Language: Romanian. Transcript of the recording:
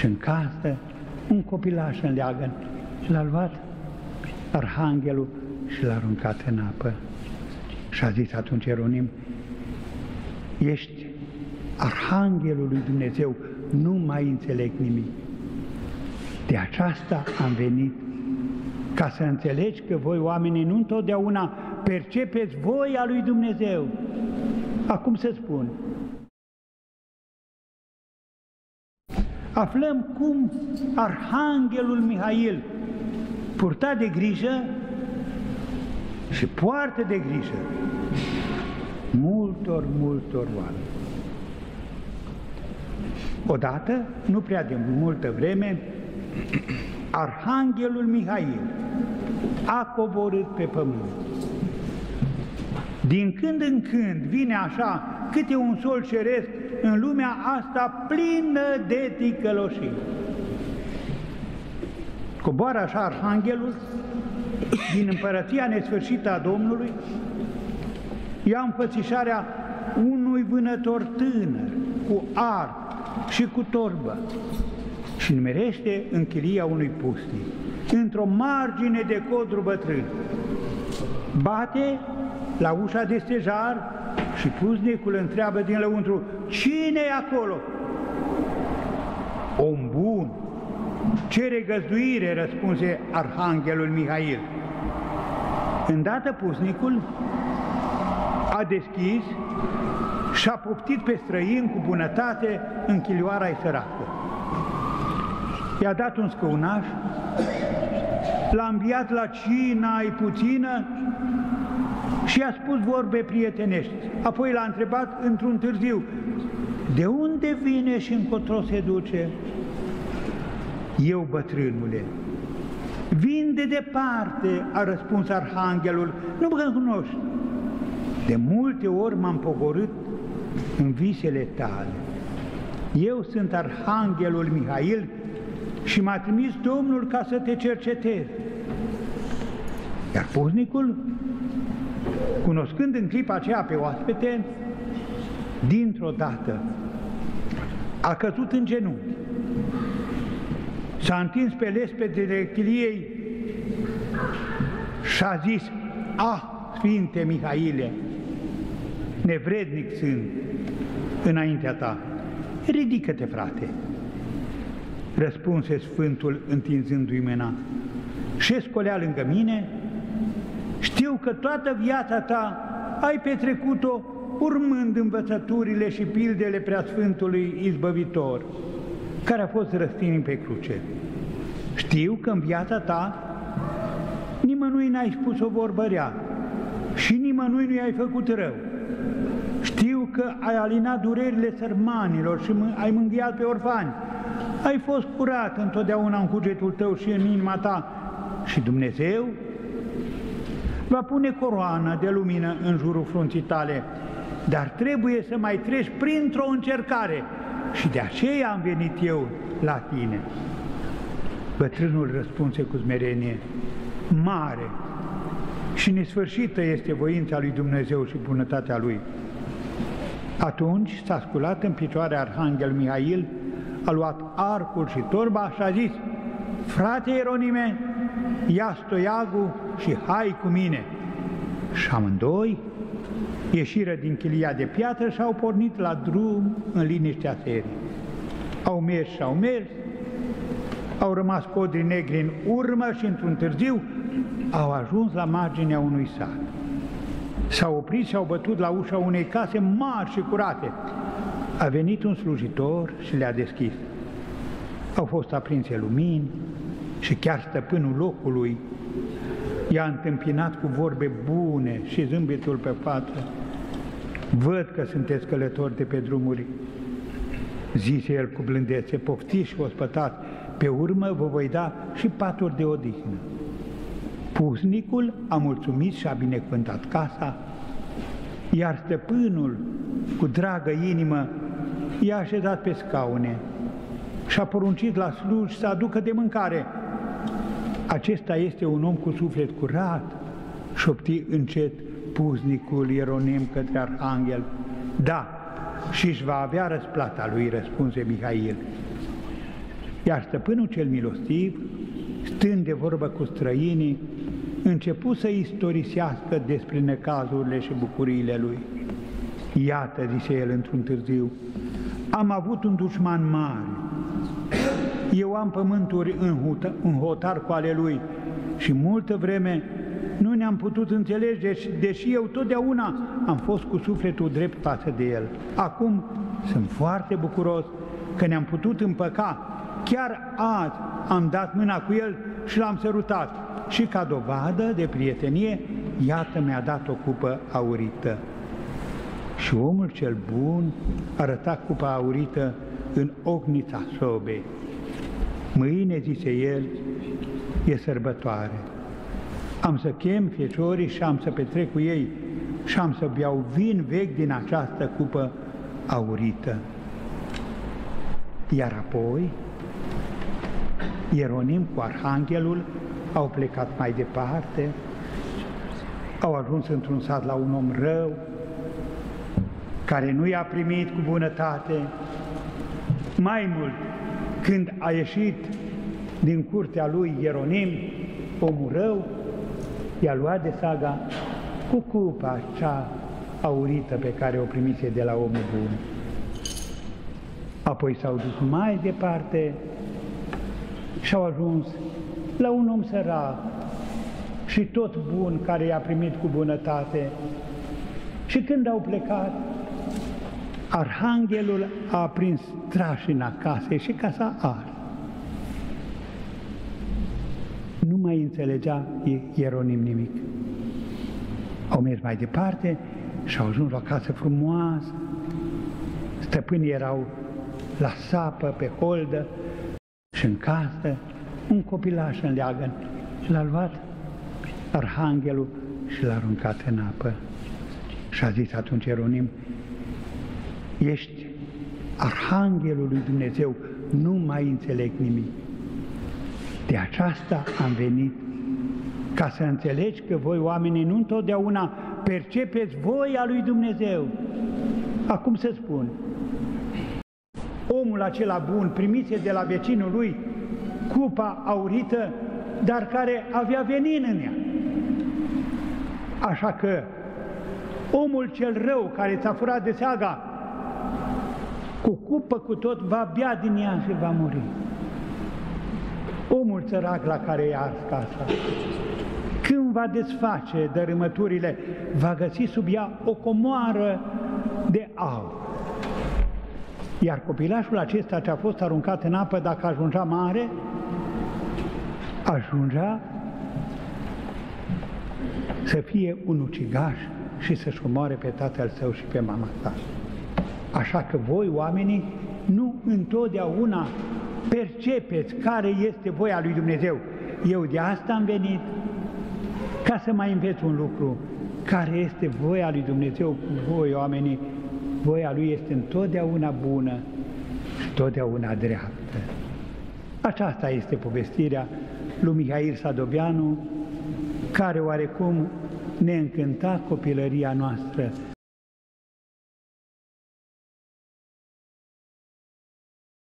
Și în casă, un copilaș în leagăn. Și l-a luat arhanghelul și l-a aruncat în apă. Și a zis atunci Ieronim, ești arhanghelul lui Dumnezeu, nu mai înțeleg nimic. De aceasta am venit, ca să înțelegi că voi oamenii nu întotdeauna percepeți voia lui Dumnezeu. Acum să spun, aflăm cum arhanghelul Mihail purta de grijă și poartă de grijă multor oameni. Odată, nu prea de multă vreme, arhanghelul Mihail a coborât pe pământ. Din când în când vine așa câte un sol ceresc în lumea asta plină de ticăloșii. Coboară așa arhanghelul din împărăția nesfârșită a Domnului, ia înfățișarea unui vânător tânăr cu arc și cu torbă și numerește în chilia unui pusnic, într-o margine de codru bătrân. Bate la ușa de stejar și pusnicul întreabă din lăuntru, cine e acolo? Om bun, cere găzduire, răspunse arhanghelul Mihail. Îndată pusnicul a deschis și a poftit pe străin cu bunătate în chilioara-i săracă. I-a dat un scăunaș, l-a înviat la cina-i puțină și i-a spus vorbe prietenești. Apoi l-a întrebat într-un târziu, de unde vine și încotro se duce? Eu, bătrânule, vin de departe, a răspuns arhanghelul, nu mă cunoști. De multe ori m-am pogorât în visele tale. Eu sunt arhanghelul Mihail și m-a trimis Domnul ca să te cercetez. Iar pusnicul, cunoscând în clipa aceea pe oaspete, dintr-o dată a căzut în genunchi, s-a întins pe lespedele chiliei și a zis, ah, Sfinte Mihaile, nevrednic sunt înaintea ta, ridică-te, frate. Răspunse Sfântul întinzându-i mâna, și scolea lângă mine, știu că toată viața ta ai petrecut-o urmând învățăturile și pildele Preasfântului Izbăvitor, care a fost răstignit pe cruce. Știu că în viața ta nimănui n-ai spus o vorbă rea și nimănui nu i-ai făcut rău. Știu că ai alinat durerile sărmanilor și ai mângâiat pe orfani. Ai fost curat întotdeauna în cugetul tău și în inima ta și Dumnezeu va pune coroană de lumină în jurul frunții tale, dar trebuie să mai treci printr-o încercare și de aceea am venit eu la tine. Bătrânul răspunse cu smerenie, mare și nesfârșită este voința lui Dumnezeu și bunătatea Lui. Atunci s-a sculat în picioare arhanghel Mihail, a luat arcul și torba și a zis, frate Ieronime, ia stoiagul și hai cu mine. Și amândoi ieșiră din chilia de piatră și au pornit la drum în liniștea serii. Au mers și au mers, au rămas codri negri în urmă și într-un târziu au ajuns la marginea unui sat. S-au oprit și au bătut la ușa unei case mari și curate. A venit un slujitor și le-a deschis. Au fost aprinse lumini și chiar stăpânul locului i-a întâmpinat cu vorbe bune și zâmbetul pe față. Văd că sunteți călători de pe drumuri, zise el cu blândețe, poftiți și ospătați, pe urmă vă voi da și paturi de odihnă. Pusnicul a mulțumit și a binecuvântat casa, iar stăpânul, cu dragă inimă, i-a așezat pe scaune și a poruncit la sluji să aducă de mâncare. Acesta este un om cu suflet curat, șopti încet pusnicul Ieronim către arhanghel. Da, și își va avea răsplata lui, răspunse Mihail. Iar stăpânul cel milostiv, stând de vorbă cu străinii, începu să istorisească despre necazurile și bucuriile lui. Iată, zise el într-un târziu, am avut un dușman mare. Eu am pământuri în hotar cu ale lui și multă vreme nu ne-am putut înțelege, deși eu totdeauna am fost cu sufletul drept față de el. Acum sunt foarte bucuros că ne-am putut împăca. Chiar azi am dat mâna cu el și l-am sărutat. Și ca dovadă de prietenie, iată mi-a dat o cupă aurită. Și omul cel bun arăta cupa aurită în ognița sobei. Mâine, zise el, e sărbătoare. Am să chem feciorii și am să petrec cu ei și am să beau vin vechi din această cupă aurită. Iar apoi, Ieronim cu arhanghelul au plecat mai departe, au ajuns într-un sat la un om rău, care nu i-a primit cu bunătate. Mai mult, când a ieșit din curtea lui Ieronim, omul rău i-a luat de saga cu cupa cea aurită pe care o primise de la omul bun. Apoi s-au dus mai departe și au ajuns la un om sărac și tot bun, care i-a primit cu bunătate. Și când au plecat, arhanghelul a aprins trașina casei și casa ars. Nu mai înțelegea Ieronim nimic. Au mers mai departe și au ajuns la o casă frumoasă. Stăpânii erau la sapă, pe holdă, și în casă un copilaș în leagăn. Și l-a luat arhanghelul și l-a aruncat în apă. Și a zis atunci Ieronim, ești arhanghelul lui Dumnezeu, nu mai înțeleg nimic. De aceasta am venit, ca să înțelegi că voi, oamenii, nu întotdeauna percepeți voia lui Dumnezeu. Acum să spun, omul acela bun primise de la vecinul lui cupa aurită, dar care avea venin în ea. Așa că omul cel rău care ți-a furat de seaga, cu cupă cu tot, va bea din ea și va muri. Omul țărac la care i-a ars casa, când va desface dărâmăturile, va găsi sub ea o comoară de aur. Iar copilașul acesta ce a fost aruncat în apă, dacă ajungea mare, ajungea să fie un ucigaș și să-și omoare pe tatăl său și pe mama sa. Așa că voi, oamenii, nu întotdeauna percepeți care este voia lui Dumnezeu. Eu de asta am venit, ca să mai înveți un lucru, care este voia lui Dumnezeu cu voi, oamenii. Voia lui este întotdeauna bună și întotdeauna dreaptă. Aceasta este povestirea lui Mihail Sadoveanu, care oarecum ne încânta copilăria noastră